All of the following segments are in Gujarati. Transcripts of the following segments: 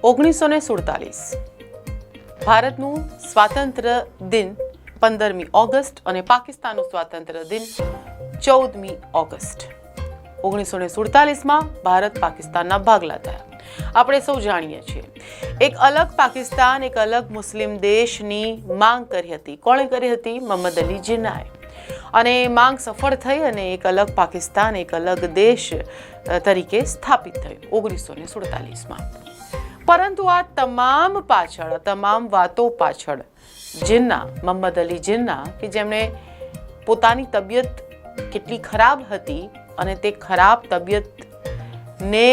1947 ભારતનું સ્વાતંત્ર્ય દિન 15મી ઓગસ્ટ અને પાકિસ્તાનનું સ્વાતંત્ર્ય દિન 14મી ઓગસ્ટ. 1947માં ભારત પાકિસ્તાનના ભાગલા થયા. આપણે સૌ જાણીએ છીએ એક અલગ પાકિસ્તાન, એક અલગ મુસ્લિમ દેશની માંગ કરી હતી. કોણે કરી હતી? મોહમ્મદ અલી જીન્નાએ. અને માંગ સફળ થઈ અને એક અલગ પાકિસ્તાન, એક અલગ દેશ તરીકે સ્થાપિત થયું 1947માં. પરંતુ આ તમામ પાછળ, તમામ વાતો પાછળ જીન્ના, મોહમ્મદ અલી જીન્ના, કે જેમણે પોતાની તબિયત કેટલી ખરાબ હતી અને તે ખરાબ તબિયતને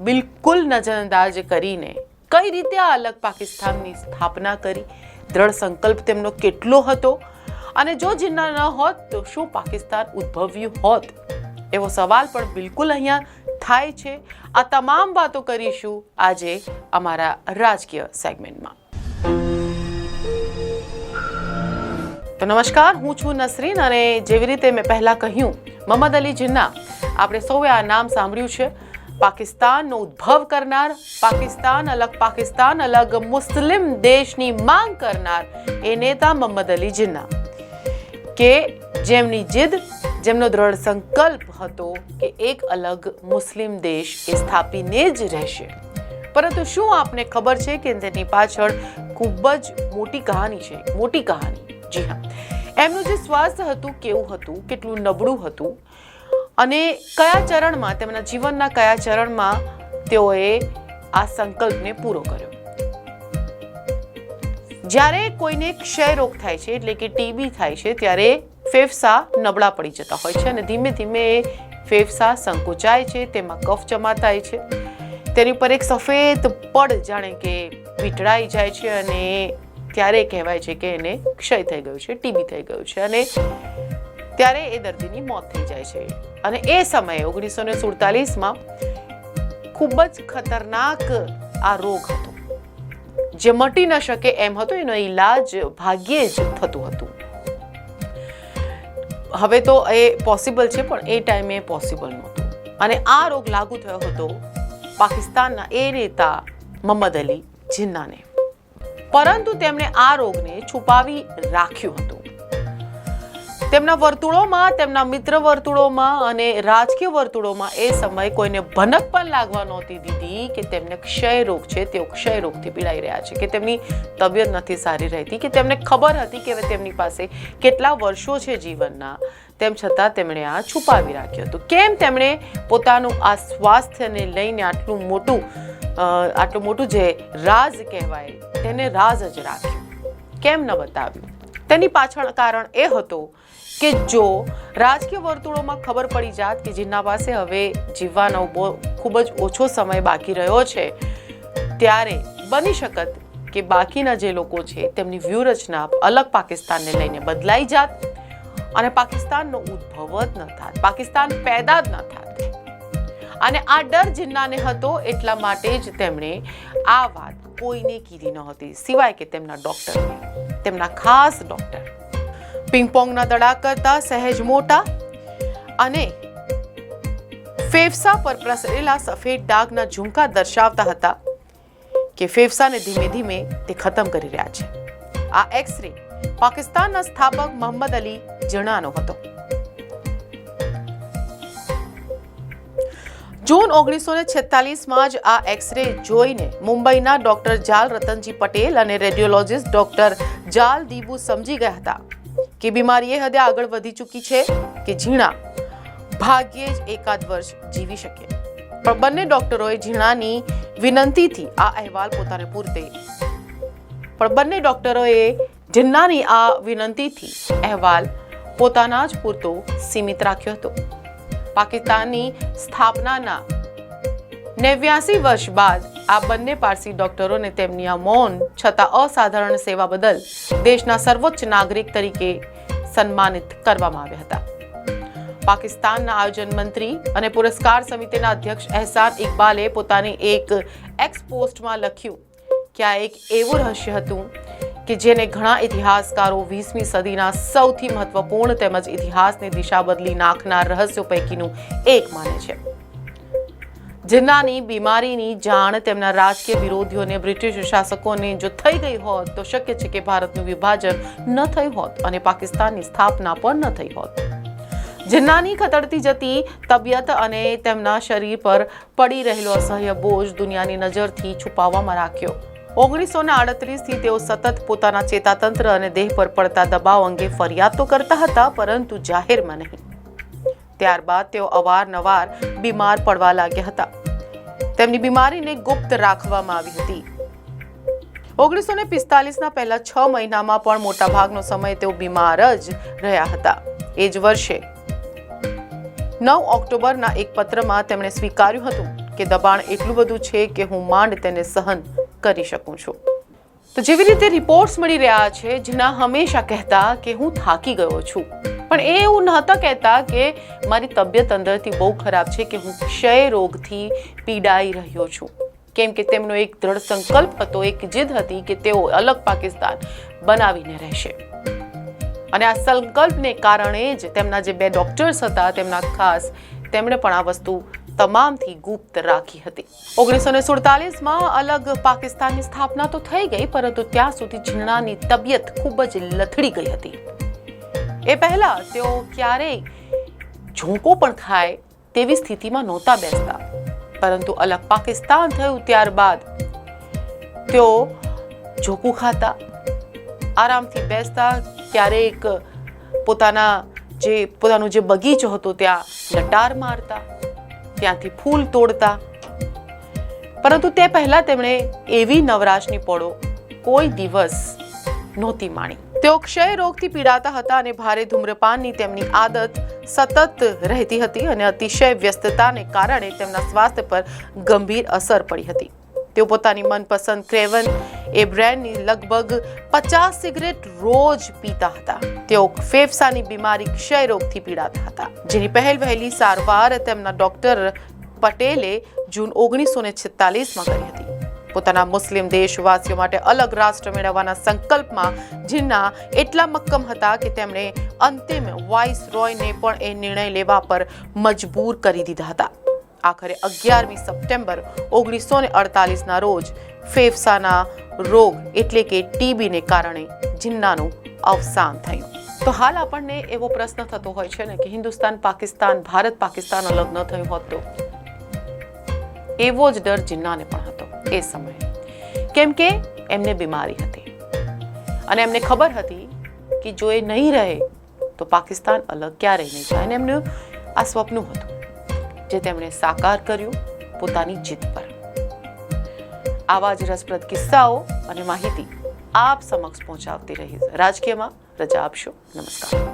બિલકુલ નજરઅંદાજ કરીને કઈ રીતે આ અલગ પાકિસ્તાનની સ્થાપના કરી, દ્રઢ સંકલ્પ તેમનો કેટલો હતો, અને જો જીન્ના ન હોત તો શું પાકિસ્તાન ઉદ્ભવ્યું હોત, એવો સવાલ પણ બિલકુલ અહીંયા થાય છે. આ તમામ વાતો કરીશું આજે અમારા રાજકીય સેગમેન્ટમાં. તો નમસ્કાર, હું છું નસરીન અને જેવી રીતે મેં પહેલા કહ્યું, મોહમ્મદ અલી જીન્ના, આપણે સૌએ આ નામ સાંભળ્યું છે. પાકિસ્તાનનો ઉદ્ભવ કરનાર, પાકિસ્તાન, અલગ મુસ્લિમ દેશની માંગ કરનાર એ નેતા મોહમ્મદ અલી જીન્ના, કે જેમની જીદ, જેમનો દ્રઢ સંકલ્પ હતો કે એક અલગ મુસ્લિમ દેશ એ સ્થાપીને જ રહેશે. પરંતુ શું આપને ખબર છે કે તેની પાછળ ખૂબ જ મોટી કહાની છે? મોટી કહાની, જી હા. એમનું જે સ્વાસ્થ્ય હતું, કેવું હતું, કેટલું નબળું હતું, અને કયા ચરણમાં, તેમના જીવનના કયા ચરણમાં તેઓએ આ સંકલ્પને પૂરો કર્યો. જ્યારે કોઈને ક્ષય રોગ થાય છે, એટલે કે ટીબી થાય છે, ત્યારે ફેફસા નબળા પડી જતા હોય છે અને ધીમે ધીમે એ ફેફસા સંકોચાય છે, તેમાં કફ જમા થાય છે, તેની પર એક સફેદ પડ જાણે કે વીંટળાઈ જાય છે અને ત્યારે કહેવાય છે કે એને ક્ષય થઈ ગયું છે, ટીબી થઈ ગયું છે, અને ત્યારે એ દર્દીની મોત થઈ જાય છે. અને એ સમયે 1947માં ખૂબ જ ખતરનાક આ રોગ હતો, જે મટી ન શકે એમ હતો. એનો ઈલાજ ભાગ્યે જ થતું હતું. હવે તો એ પોસિબલ છે, પણ એ ટાઈમે પોસિબલ નહોતું. અને આ રોગ લાગુ થયો હતો પાકિસ્તાનના એ નેતા મોહમ્મદ અલી જીન્નાને. પરંતુ તેમણે આ રોગને છુપાવી રાખ્યું હતું. તેમના વર્તુળોમાં, તેમના મિત્ર વર્તુળોમાં અને રાજકીય વર્તુળોમાં એ સમયે કોઈને ભનક પણ લાગવા નહોતી દીધી કે તેમને ક્ષય રોગ છે, તેઓ ક્ષય રોગથી પીડાઈ રહ્યા છે, કે તેમની તબિયત નથી સારી રહેતી, કે તેમને ખબર હતી કે તેમની પાસે કેટલા વર્ષો છે જીવનના, તેમ છતાં તેમણે આ છુપાવી રાખ્યું હતું. કેમ તેમણે પોતાનું આ સ્વાસ્થ્યને લઈને આટલું મોટું જે રાજ કહેવાય, તેને રાજ જ રાખ્યું? કેમ ન બતાવ્યું? તેની પાછળ કારણ એ હતો કે જો રાજકીય વર્તુળોમાં ખબર પડી જાત કે જીન્ના પાસે હવે જીવવાનો ખૂબ જ ઓછો સમય બાકી રહ્યો છે, ત્યારે બની શકત કે બાકીના જે લોકો છે તેમની વ્યૂહરચના અલગ પાકિસ્તાનને લઈને બદલાઈ જાત અને પાકિસ્તાનનો ઉદ્ભવ જ ન થાત, પાકિસ્તાન પેદા જ ન થાત. અને આ ડર જીન્નાને હતો, એટલા માટે જ તેમણે આ વાત કોઈને કીધી નહોતી, સિવાય કે તેમના ડોક્ટરને, તેમના ખાસ ડોક્ટર. પિંગપોંગના દડા કરતા સહેજ મોટા અને ફેફસા પર પ્રસરેલા સફેદ ડાઘના ઝુમકા દર્શાવતા હતા કે ફેફસાને ધીમે ધીમે તે ખતમ કરી રહ્યા છે. આ એક્સરે પાકિસ્તાનના સ્થાપક મોહમ્મદ અલી જીન્નાનો હતો. જૂન 1946માં જ આ એક્સરે જોઈને મુંબઈના ડોક્ટર જાલ રતનજી પટેલ અને રેડિયોલોજિસ્ટ ડોક્ટર જાલ દીબુ સમજી ગયા હતા કે બીમારી એ હદે આગળ વધી ચૂકી છે કે જીન્ના ભાગ્યે જ એકાદ વર્ષ જીવી શકે. પણ બંને ડોક્ટરોએ જીન્નાની વિનંતીથી આ અહેવાલ પોતાને પૂરતે જીન્નાની આ વિનંતીથી અહેવાલ પોતાના જ પૂરતો સીમિત રાખ્યો હતો. પાકિસ્તાનની સ્થાપનાના 89 વર્ષ બાદ આ બંને પારસી ડોક્ટરોને તેમની આ મૌન છતાં અસાધારણ સેવા બદલ દેશના સર્વોચ્ચ નાગરિક તરીકે સન્માનિત કરવામાં આવ્યા હતા. પાકિસ્તાનના આયોજન મંત્રી અને પુરસ્કાર સમિતિના અધ્યક્ષ એહસાન ઇકબાલે પોતાની એક એક્સ પોસ્ટમાં લખ્યું કે આ એક એવું રહસ્ય હતું કે જેને ઘણા ઇતિહાસકારો 20મી સદીના સૌથી મહત્વપૂર્ણ તેમજ ઇતિહાસની દિશા બદલી નાખનાર રહસ્યો પૈકીનું એક માને છે. જિન્નાની બીમારીની જાણ તેમના રાજકીય વિરોધીઓને, બ્રિટિશ શાસકોને જો થઈ ગઈ હોત તો શક્ય છે કે ભારતનું વિભાજન ન થયું હોત અને પાકિસ્તાનની સ્થાપના પણ ન થઈ હોત. જિન્નાની ખતડતી જતી તબિયત અને તેમના શરીર પર પડી રહેલો અસહ્ય બોજ દુનિયાની નજરથી છુપાવવામાં રાખ્યો. 1938થી તેઓ સતત પોતાના ચેતાતંત્ર અને દેહ પર પડતા દબાવ અંગે ફરિયાદ તો કરતા હતા, પરંતુ જાહેરમાં નહીં. ત્યારબાદ તેઓ અવારનવાર બીમાર પડવા લાગ્યા હતા. તેમની બીમારીને ગુપ્ત રાખવામાં આવી હતી. 1945ના પહેલા 6 મહિનામાં પણ મોટાભાગનો સમય તેઓ બીમાર જ રહ્યા હતા. એ જ વર્ષે 9 ઓક્ટોબરના એક પત્રમાં તેમણે સ્વીકાર્યું હતું કે દબાણ એટલું બધું છે કે હું માંડ તેને સહન કરી શકું છું. તો જેવી રીતે રિપોર્ટ્સ મળી રહ્યા છે, જીન્ના હંમેશા કહેતા કે હું થાકી ગયો છું, પણ એ એવું નહોતા કહેતા કે મારી તબિયત અંદરથી બહુ ખરાબ છે, કે હું ક્ષય રોગથી પીડાઈ રહ્યો છું. કેમ કે તેમનો એક દ્રઢ સંકલ્પ હતો, એક જીદ હતી કે તેઓ અલગ પાકિસ્તાન બનાવીને રહેશે. અને આ સંકલ્પને કારણે જ તેમના જે 2 ડોક્ટર્સ હતા તેમના ખાસ, તેમણે પણ આ વસ્તુ તમામથી ગુપ્ત રાખી હતી. 1947માં અલગ પાકિસ્તાનની સ્થાપના તો થઈ ગઈ, પરંતુ ત્યાં સુધી જીન્નાની તબિયત ખૂબ જ લથડી ગઈ હતી. એ પહેલા તેઓ ક્યારેય ઝોંકો પણ ખાય તેવી સ્થિતિમાં નહોતા બેસતા, પરંતુ અલગ પાકિસ્તાન થયું ત્યારબાદ તેઓ ઝોકું ખાતા, આરામથી બેસતા, ક્યારેક પોતાનો જે બગીચો હતો ત્યાં લટાર મારતા, ત્યાંથી ફૂલ તોડતા. પરંતુ તે પહેલા તેમણે એવી નવરાશની પળો કોઈ દિવસ નહોતી માણી. તેઓ ક્ષય રોગથી પીડાતા હતા અને ભારે ધૂમ્રપાનની તેમની આદત સતત રહેતી હતી અને અતિશય વ્યસ્તતાને કારણે તેમના સ્વાસ્થ્ય પર ગંભીર અસર પડી હતી. તેઓ પોતાની મનપસંદ ક્રેવન એ બ્રાન્ડની લગભગ 50 સિગરેટ રોજ પીતા હતા. તેઓ ફેફસાની બીમારી ક્ષય રોગથી પીડાતા હતા, જેની વહેલી સારવાર તેમના ડોક્ટર પટેલે જૂન 1946માં કરી હતી. પોતાના મુસ્લિમ દેશવાસીઓ માટે અલગ રાષ્ટ્ર મેળવવાના સંકલ્પમાં જીન્ના એટલા મક્કમ હતા કે તેમણે અંતિમ વાઇસરોયને પણ એ નિર્ણય લેવા પર મજબૂર કરી દીધા હતા. આખરે 11મી સપ્ટેમ્બર 1948ના રોજ ફેફસાના રોગ એટલે કે ટીબીને કારણે જીન્નાનું અવસાન થયું. તો હાલ આપણને એવો પ્રશ્ન થતો હોય છે ને કે હિન્દુસ્તાન પાકિસ્તાન, ભારત પાકિસ્તાન અલગ ન થયું હોત તો? એવો જ ડર જીન્નાને પણ હતો એ સમયે, કેમ કે એમને બીમારી હતી અને એમને ખબર હતી કે જો એ નહીં રહે તો પાકિસ્તાન અલગ ક્યારેય નહીં થાય. અને એમનું આ સ્વપ્ન હતું જે તેમણે સાકાર કર્યું પોતાની જીદ પર. આવા જ રસપ્રદ કિસ્સાઓ અને માહિતી આપ સમક્ષ પહોંચાડતી રહી. રાજકીયમાં રજા આપશો. નમસ્કાર.